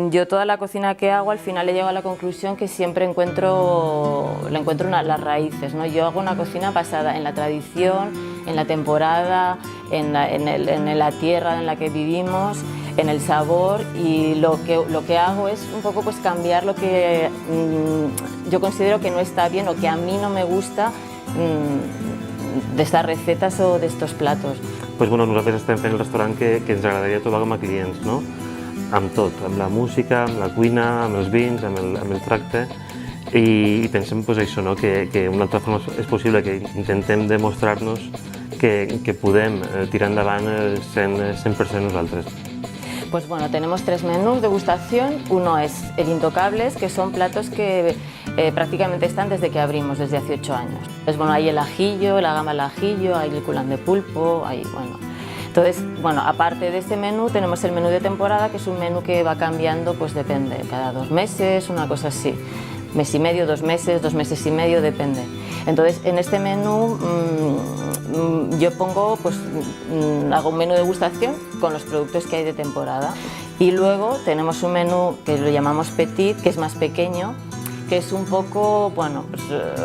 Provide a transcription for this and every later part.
yo toda la cocina que hago al final he llegado a la conclusión que siempre encuentro las raíces, ¿no? Yo hago una cocina basada en la tradición, en la temporada, en la tierra en la que vivimos, en el sabor, y lo que hago es un poco pues cambiar lo que yo considero que no está bien o que a mí no me gusta de estas recetas o de estos platos. Pues bueno, nosaltres estem fent el restaurant que ens agradaria trobar com a clients, no? Amb tot, amb la música, amb la cuina, amb els vins, amb el tracte, i pensem pues, això, no? que una altra forma és possible, que intentem demostrar-nos que podem tirar endavant sent 100% nosaltres. Pues bueno, tenemos 3 menús de degustación. Uno es el Intocables, que son platos que prácticamente están desde que abrimos, desde hace 8 años. Pues bueno, hay el ajillo, la gama del ajillo, hay el culán de pulpo, hay, bueno. Entonces, bueno, aparte de este menú tenemos el menú de temporada, que es un menú que va cambiando, pues depende, cada 2 meses, una cosa así. Mes y medio, 2 meses, 2 meses y medio, depende. Entonces, en este menú yo pongo, pues hago un menú de degustación con los productos que hay de temporada. Y luego tenemos un menú que lo llamamos Petit, que es más pequeño, que es un poco, bueno, pues,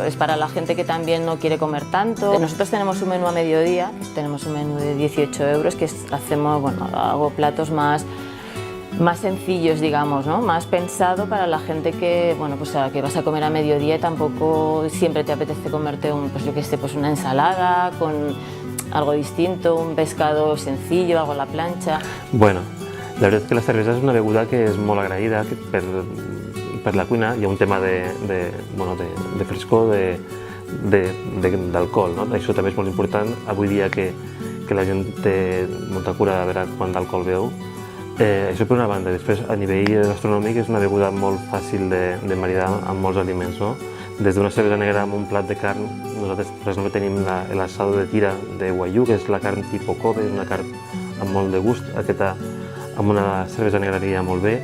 es para la gente que también no quiere comer tanto. Nosotros tenemos un menú a mediodía, tenemos un menú de 18 euros, que hacemos, bueno, hago platos más sencillos, digamos, ¿no? Más pensado para la gente que, bueno, pues que vas a comer a mediodía y tampoco siempre te apetece comerte pues yo qué sé, pues una ensalada con algo distinto, un pescado sencillo, algo a la plancha. Bueno, la veritat és que la cervesa és una beguda que és molt agraïda per la cuina. Hi ha un tema de frescor, d'alcohol, no? Això també és molt important avui dia que la gent té molta cura de veure quant d'alcohol beu. Això per una banda. Després, a nivell gastronòmic, és una beguda molt fàcil de maridar amb molts aliments, no? Des d'una cervesa negra amb un plat de carn, nosaltres, per exemple, tenim l'asado de tira de Wagyu, que és la carn tipus Kobe, una carn amb molt de gust. Aquesta, amb una cervesa negra aniria molt bé,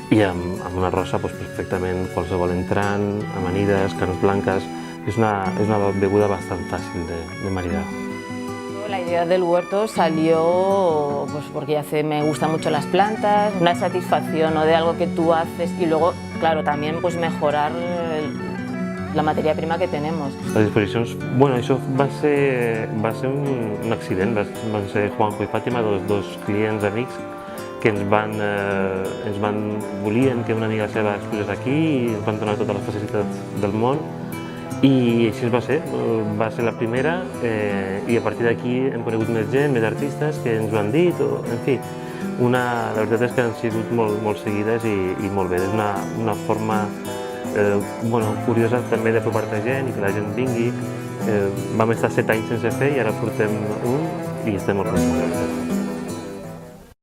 i amb una rosa, perfectament, qualsevol entrant, amanides, carns blanques. És una beguda bastant fàcil de maridar. La idea del huerto salió pues porque me gustan mucho las plantas, una satisfacción, ¿no? De algo que tú haces y luego, claro, también pues mejorar la materia prima que tenemos. Les exposicions, bueno, això va ser un accident, van ser Juanjo i Fàtima, dos clients amics que volien que una amiga seva exposés aquí i ens van donar totes les facilitats del món. I així va ser la primera, i a partir d'aquí hem conegut més gent, més artistes que ens ho han dit, en fi, la veritat és que han sigut molt seguides i molt bé. És una forma curiosa també d'apropar-te gent i que la gent vingui. Vam estar 7 anys sense fer i ara portem un i estem molt contents.